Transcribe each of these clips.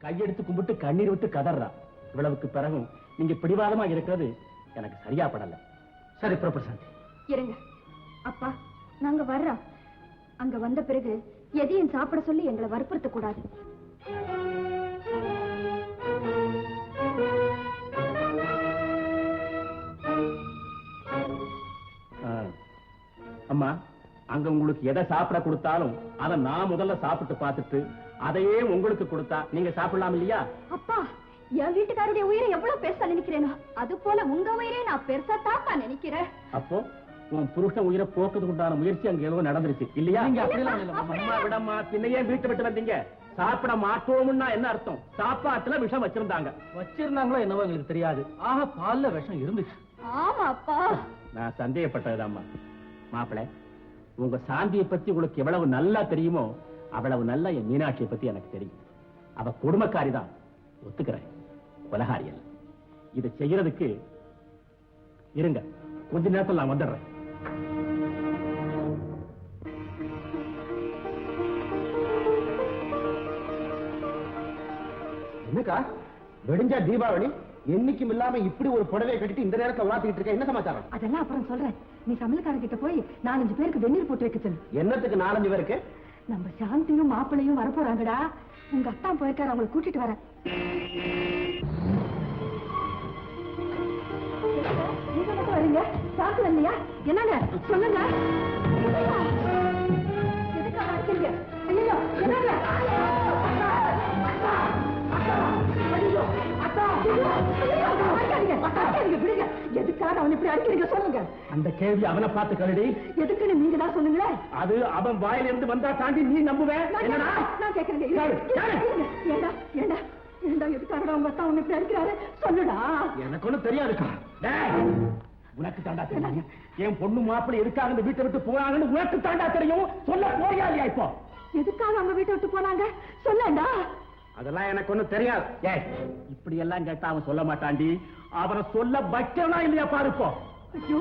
கையெடுத்து கும்பிட்டு கண்ணீர் விட்டு கதறா. இவ்வளவுக்கு பிறகும் நீங்க பிடிவாதமா இருக்கிறது எனக்கு சரியா படல. சரி புறப்படு சாந்தி. இருங்க அப்பா, நாங்க வர்றோம். அங்க வந்த பிறகு எதையும் சாப்பிட சொல்லி எங்களை வற்புறுத்த கூடாது. அம்மா, அங்க உங்களுக்கு எதை சாப்பிட கொடுத்தாலும் அதை நான் முதல்ல சாப்பிட்டு பார்த்துட்டு அதையே உங்களுக்கு கொடுத்தா நீங்க சாப்பிடலாம் இல்லையா? அப்பா, என் வீட்டுக்காருடைய உயிரை எவ்வளவு பெருசா நினைக்கிறேனோ அது போல உங்க உயிரை நான் பெருசா தாப்பா நினைக்கிறேன். அப்போ உன் புருஷன் உயிரை போக்குறதுக்கு உண்டான முயற்சி அங்க ஏதோ நடந்துருச்சு இல்லையா? அம்மா விடம்மா, பின்னையே வீட்டை விட்டு வந்தீங்க. சாப்பிட மாட்டோம்னா என்ன அர்த்தம்? சாப்பாட்டுல விஷம் வச்சிருந்தாங்க. வச்சிருந்தாங்களோ என்னவோ எங்களுக்கு தெரியாது. ஆக பால்ல விஷம் இருந்துச்சு. ஆமா அப்பா, நான் சந்தேகப்பட்டதுதாம்மா. மாப்பிள்ளை, உங்க சாந்தியை பத்தி உங்களுக்கு எவ்வளவு நல்லா தெரியுமோ அவ்வளவு நல்லா என் மீனாட்சியை பத்தி எனக்கு தெரியும். அவ கொடுமைக்காரி தான், ஒத்துக்கிறேன், கொலகாரி அல்ல. இதை செய்யறதுக்கு இருங்க, கொஞ்ச நேரத்தில் நான் வந்துடுறேன். என்னக்கா வெடிஞ்சா தீபாவளி, என்னைக்கும் இல்லாம இப்படி ஒரு புடவையை கட்டிட்டு இந்த நேரத்துல உலாத்திட்டு இருக்க, என்ன சமாச்சாரம்? அதெல்லாம் அப்புறம் சொல்றேன். நீ சமையல்காரன் கிட்ட போய் 4-5 பேருக்கு வெந்நீர் போட்டு வைக்க சொல்லு. என்னத்துக்கு 4-5 பேருக்கு? நம்ம சாந்தியும் மாப்பிளையும் வரப்போறாங்கடா. உங்க அத்தா போயிருக்காரு, அவங்களை கூட்டிட்டு வரேன். நீங்க மட்டும் வரீங்க, சாப்பிட இல்லையா? என்னங்க சொல்லுங்க. எதுக்காக அடிக்கிறீங்க? ஐயோ, என்னங்க? எதுக்காக அவன் இப்படி அடிக்கிறீங்க சொல்லுங்க. அந்த கேள்வி அவனை பார்த்து கருடி. எதுக்குன்னு நீங்க தான் சொல்லுங்களேன். அது அவன் வாயிலிருந்து வந்தா தாண்டி நீ நம்புவேன். நான் கேட்கிறேன். ஏண்டா ஏண்டா ஏண்டா எதுக்காக உங்க அத்தா உன்னை இப்படி அடிக்கிறாரு சொல்லுடா. எனக்கு ஒண்ணும் தெரியாதுக்கா. உனக்கு தாண்டா தெரியும். என் பொண்ணு மாப்பிள்ளை எதுக்காக இந்த வீட்டை விட்டு போனாங்கன்னு உனக்கு தாண்டா தெரியும். சொல்ல போறியா இல்லையா? இப்போ எதுக்காக அவங்க வீட்டை விட்டு போனாங்க சொல்லண்டா. அதெல்லாம் எனக்கு ஒண்ணும் தெரியாது. இப்படி எல்லாம் கேட்டா அவன் சொல்ல மாட்டாண்டி. அவனை சொல்ல வைக்கணும் இல்லையா பாருப்போ. ஐயோ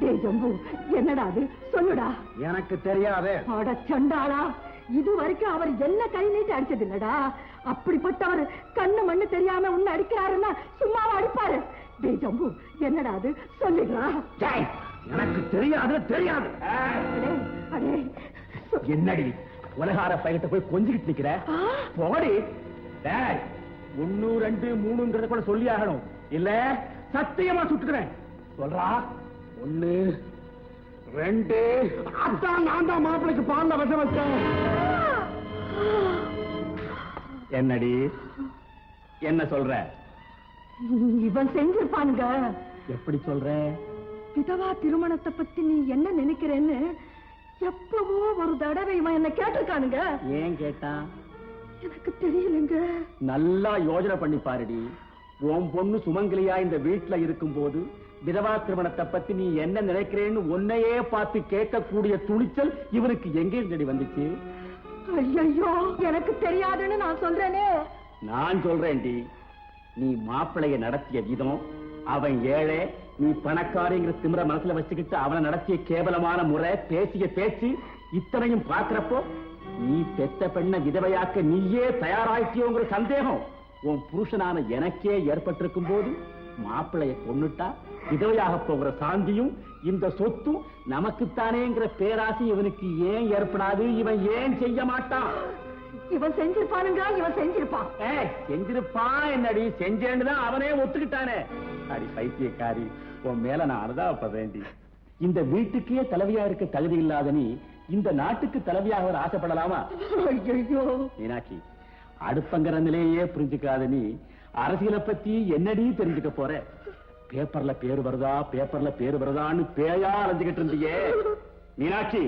டேய் ஜம்பு, என்னடா அது சொல்லுடா. எனக்கு தெரியாது. அட சண்டாளா, இது வரைக்கும் அவர் என்ன கை நீட்டி அடிச்சது இல்லடா. அப்படிப்பட்டவர் கண்ணு மண்ணு தெரியாம உன்னை அடிக்கிறாருன்னா சும்மாவா அடிப்பாரு? டேய் ஜம்பு, என்னடா அது சொல்லுடா. எனக்கு தெரியாது தெரியாது. அடே என்னடி உலகார பையிட்ட போய் கொஞ்சிக்கிட்டு நிக்கிற? போடி. 1 2 3 கூட சொல்லி ஆகணும், இல்ல சத்தியமா சுட்டுக்கிறேன். சொல்றா. 1 2. அதான் நான் தான் மாப்பிளைக்கு பால்ல விஷம் வச்சேன். என்னடி என்ன சொல்ற? இவன் செஞ்சிருப்பானுங்க. எப்படி சொல்ற? விதவா திருமணத்தை பத்தி நீ என்ன நினைக்கிறேன்னு எப்பவோ ஒரு தடவை இவன் என்ன கேட்டிருக்கானுங்க. ஏன் கேட்டான்? எனக்கு தெரியலங்க. நல்லா யோசனை பண்ணி பாருடி. உன் பொண்ணு சுமங்கலியா இந்த வீட்டுல இருக்கும் போது விதவா திருமணத்தை பத்தி நீ என்ன நினைக்கிறேன்னு உன்னையே பார்த்து கேட்கக்கூடிய துணிச்சல் இவனுக்கு எங்கே தேடி வந்துச்சு? ஐயோ, எனக்கு தெரியாதுன்னு நான் சொல்றேனே. நான் சொல்றேன்டி. நீ மாப்பிளைய நடத்திய விதம், அவன் ஏழை, நீ பணக்காரிங்கிற திமிர மனசுல வச்சுக்கிட்டு அவனை நடத்திய கேவலமான முறை, பேசிய பேச்சு, இத்தனையும் பார்க்கிறப்போ நீ பெத்த பெண்ண விதவையாக்க நீயே தயாராயிட்டியோங்கிற சந்தேகம் உன் புருஷனான எனக்கே ஏற்பட்டிருக்கும் போது மாப்பிளைய கொன்னுட்டா விதவையாக போகிற சாந்தியும் இந்த சொத்தும் நமக்குத்தானேங்கிற பேராசை இவனுக்கு ஏன் ஏற்படாது? இவன் ஏன் செய்ய மாட்டான்? இவன் செஞ்சிருப்பானுங்க, இவன் செஞ்சிருப்பான். செஞ்சிருப்பான் என்னடி? செஞ்சேன்னுதான் அவனே ஒத்துக்கிட்டானே. அடி பைத்தியக்காரி, உன் மேல நான் அனுதாபப்படுறேன். இந்த வீட்டுக்கே தலைவியா இருக்க தகுதி இல்லாத நீ இந்த நாட்டுக்கு தலைவியாக ஆசைப்படலாமா? ஐயோ மீனாட்சி, அடுப்பங்கிற நிலையே புரிஞ்சுக்காத நீ அரசியலை பத்தி என்னடி தெரிஞ்சுக்க போற? பேப்பர்ல பேரு வருதா, பேப்பர்ல பேரு வருதான்னு பேயா அலைஞ்சுகிட்டு இருந்தியே. மீனாட்சி,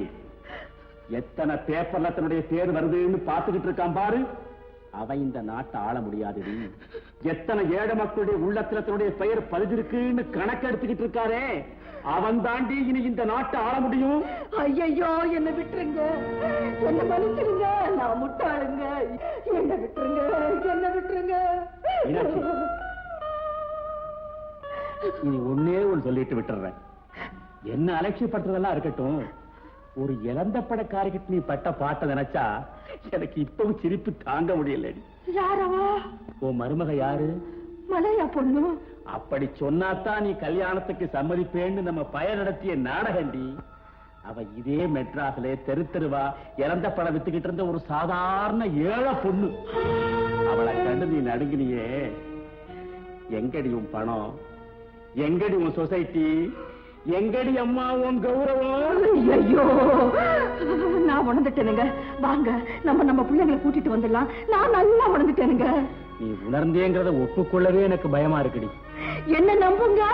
எத்தனை பேப்பர்ல தன்னுடைய பேர் வருதுன்னு பாத்துக்கிட்டு இருக்கான் பாரு. அவன் இந்த நாட்டை ஆள முடியாது. எத்தனை ஏழை மக்களுடைய உள்ளத்துல தன்னுடைய பெயர் பதிஞ்சிருக்குன்னு கணக்கு எடுத்துக்கிட்டு இருக்காரே, அவன் தாண்டி இனி இந்த நாட்டை ஆள முடியும். ஐயோ, என்ன விட்டுருங்க, என்ன மன்னிச்சிருங்க, நான் முட்டாளுங்க, என்ன விட்டுருங்க, என்ன விட்டுருங்க. இனி ஒன்னே ஒன்று சொல்லிட்டு விட்டுறேன். என்ன அலட்சியப்படுறதெல்லாம் இருக்கட்டும், ஒரு இழந்த படக்காரிக்கிட்டு நீ பட்ட பாட்ட நினைச்சா எனக்கு இப்பவும் சிரிப்பு தாங்க முடியலடி. யாரவா? உன் மருமக யாரு? மலையா பொண்ணு. அப்படி சொன்னாத்தான் நீ கல்யாணத்துக்கு சம்மதிப்பேன்னு நம்ம பய நடத்திய நாடகண்டி. அவ இதே மெட்ராஸ்ல தெரு தெருவா இறந்த படம் வித்துக்கிட்டு இருந்த ஒரு சாதாரண ஏழை பொண்ணு. அவளை கண்டு நீ நடுங்கினியே. எங்கடி உன் பணம்? எங்கடி உன் சொசைட்டி? எங்கடி அம்மா உன் கௌரவம்? ஐயோ, நான் உணர்ந்துட்டேனுங்க. வாங்க நம்ம பிள்ளைங்களை கூட்டிட்டு வந்துடலாம். நான் நல்லா உணர்ந்துட்டேனுங்க. நீ உணர்ந்தேங்கிறத ஒப்புக்கொள்ளவே எனக்கு பயமா இருக்குடி. என்ன நம்புங்க.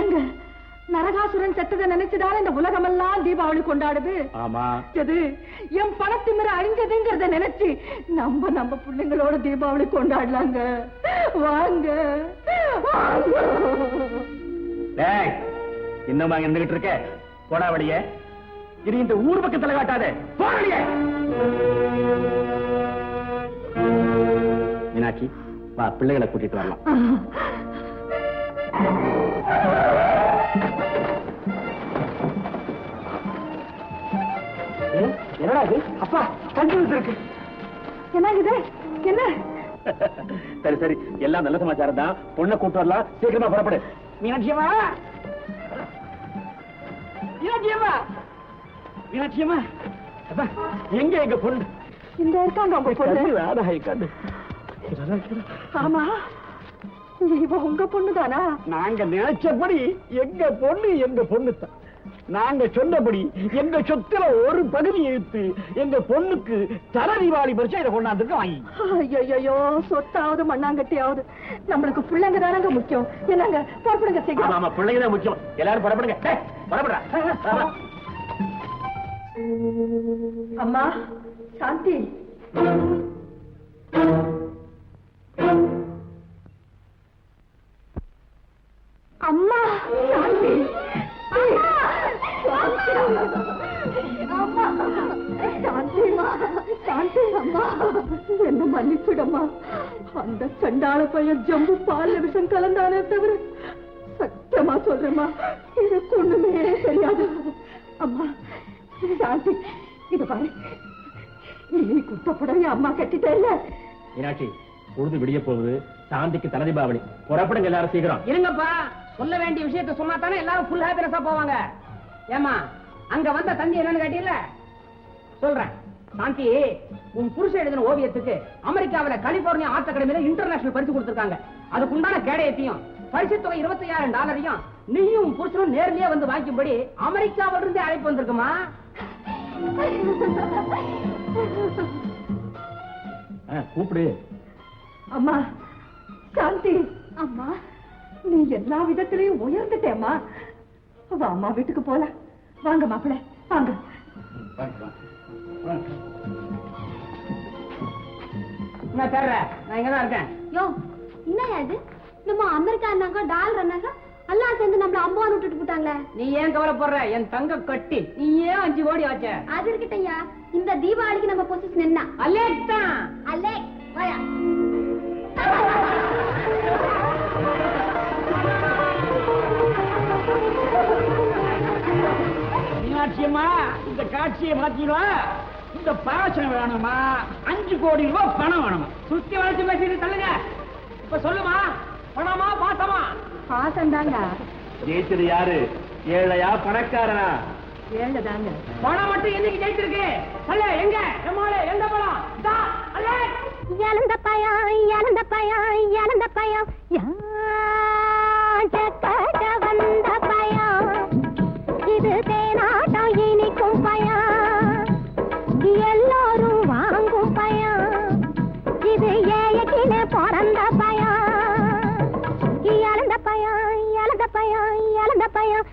எங்க நரகாசுரன் செத்ததை நினைச்சுதானே இந்த உலகமெல்லாம் தீபாவளி கொண்டாடுது. ஆமா, எது என் பணத்திமிர அழிஞ்சதுங்கிறத நினைச்சு நம்ம பிள்ளைங்களோட தீபாவளி கொண்டாடலாங்க. வாங்க. இன்னும் அங்க இருந்துகிட்டு இருக்க? போடா வழிய. இது இந்த ஊர் பக்கத்துல காட்டாதே. போடிய மீனாட்சி, வா பிள்ளைகளை கூட்டிட்டு வரலாம். என்னடா இது? அப்பா கண்டு இருக்கு. என்ன இது? என்ன? சரி சரி, எல்லாம் நல்ல சமாச்சாரம் தான். பொண்ணை கூட்டு வரலாம். சீக்கிரமா புறப்படு. மீனாட்சியம்மா, மீனாட்சியம்மா, மீனாட்சியம்மா, எங்க எங்க பொண்ணு? இந்த இருக்காங்க உங்க பொண்ணு. ஆமா, இவ உங்க பொண்ணுதானா? நாங்க நினைச்சபடி எங்க பொண்ணு தான். நாங்க சொன்னபடி எங்க சொத்துல ஒரு பகுதி எடுத்து எங்க பொண்ணுக்கு தலை தீபாவளி பரிசு இதை கொண்டாந்துருக்கு வாங்கி. ஐயோ, சொத்தாவது மண்ணாங்கட்டியாவது நம்மளுக்கு பிள்ளைங்க தானங்க முக்கியம். என்னங்க புறப்படுங்க சீக்கிரம். ஆமா, பிள்ளைங்க தான் முக்கியம். எல்லாரும் புறப்படுங்க. புறப்படுறா. அம்மா சாந்தி, அம்மா சாந்தி, என்ன மன்னிச்சுடம்மா. அந்த சண்டாள பையன் ஜம்பு பால்ல விஷம் கலந்தானே தவிர சத்தியமா சொல்றேம்மா, எனக்கு ஒண்ணுமே தெரியாது. அம்மா சாந்தி, இது பாரு, நீ குத்தப்படவே அம்மா கட்டிட்டே இல்ல. மீனாட்சி, பொழுது விடிய போகுது. சாந்திக்கு தலை தீபாவளி. புறப்படுங்க எல்லாரும் சீக்கிரம். இருங்கப்பா, சொல்ல வேண்டிய விஷயத்தை சொன்னா தானே எல்லாரும் ஃபுல் ஹாப்பினஸா போவாங்க. ஏமா, அங்க வந்த தந்தி என்னன்னு கேட்டீங்கல்ல, சொல்றேன். சாந்தி, உன் புருஷன் எழுதின ஓவியத்துக்கு அமெரிக்காவில கலிபோர்னியா ஆர்ட் அகாடமியில இன்டர்நேஷனல் பரிசு கொடுத்திருக்காங்க. அதுக்குண்டான கேடயத்தையும் பரிசு தொகை $25,000 நீயும் புருஷனும் நேர்லயே வந்து வாங்கிக்கும்படி அமெரிக்காவில இருந்து அழைப்பு வந்திருக்குமா. கூப்பிடு. அம்மா சாந்தி, அம்மா நீ எல்லா விதத்திலையும் உயர்ந்துட்டேம்மா. அம்மா வீட்டுக்கு போல. வாங்க மாப்பிள்ள, வாங்க. நான் தர்ற, நான் இங்கதான் இருக்கேன். யோ, என்னையா இது? நம்ம அமெரிக்கா இருந்தாங்க, டாலர் இருந்தாங்க, எல்லாம் சேர்ந்து நம்மள அம்மா விட்டுட்டு போட்டாங்களே. நீ ஏன் கவலைப்படுற? என் தங்க கட்டி நீ ஏன் 5 கோடி ஆச்ச? அது இருக்கட்டையா, இந்த தீபாவளிக்கு நம்ம பொசிஷன் என்ன? அலேக் தான். அலேக் வாயா. மீனாட்சியம்மா, இந்த காட்சியை மாத்திடுவா. இந்த பாசம் வேணுமா? 5 கோடி ரூபாய் பணம் வேணுமா? சுத்தி வளைச்சு பேசிட்டு தள்ளுங்க. இப்ப சொல்லுமா, பணமா பாசமா? பாசம் தாங்க. ஜெயிச்சது யாரு? ஏழையா பணக்காரனா? ஏழை தாங்க. பணம் மட்டும் என்னைக்கு ஜெயிச்சிருக்கு? அல்ல எங்க எம்மாளே, எந்த பணம்? இழந்த பயம், இழந்த பயம், இழந்த பயம், யாட்ட வந்த பயம், இது தேனாட்டம் இனிக்கும் பயம், எல்லாரும் வாங்கும் பயம், இது ஏயக்கின பிறந்த பயம், இழந்த பயம், இழந்த பயம், இழந்த பயம்.